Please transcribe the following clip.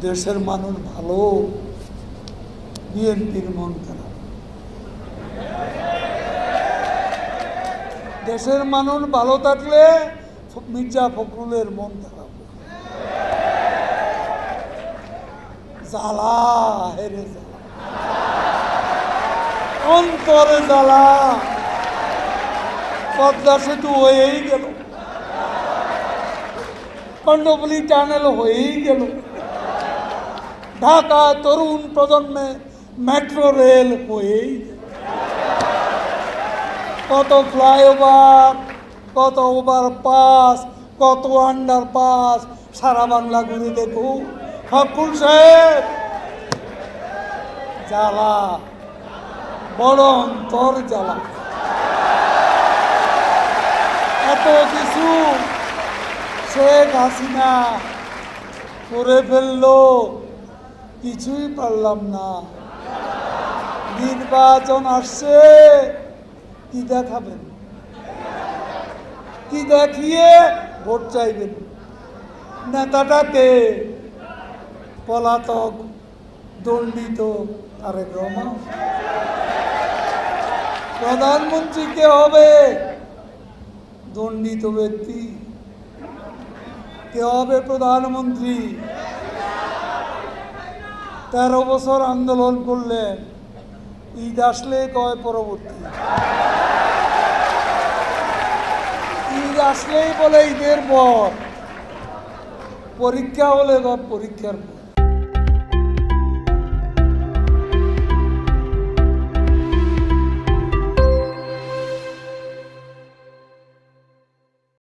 দেশের মানুষ ভালো, বিএনপির মন খারাপ। দেশের মানুষ ভালো থাকলে মির্জা ফখরুলের মন খারাপ। জ্বালা, হেরে জ্বালা, অন্তরে জ্বালা। পদ্মা সেতু হয়েই গেল, কর্ণফুলী টানেল হয়েই গেল, ঢাকা তরুণ প্রজন্মে মেট্রো রেল হয়েই গেল। কত ফ্লাইওভার, কত ওভারপাস, কত আন্ডারপাস সারা বাংলা ঘুরে দেখুন। ফখরুল সাহেব জ্বালা, বড় অন্তর জ্বালা। এত কিছু শেখ হাসিনা করে ফেললো, কিছুই পারলাম না। নির্বাচন আসছে, কি দেখাবেন? কি দেখিয়ে ভোট চাইবেন? নেতাটাকে পলাতক, দণ্ডিত তারেক রহমান। প্রধানমন্ত্রী কে হবে? দণ্ডিত ব্যক্তি। কে হবে প্রধানমন্ত্রী? 13 বছর আন্দোলন করলেন, ঈদ আসলে কয় পরবর্তী, ঈদ আসলেই বলে ঈদের পর, পরীক্ষা হলে পরীক্ষার পর।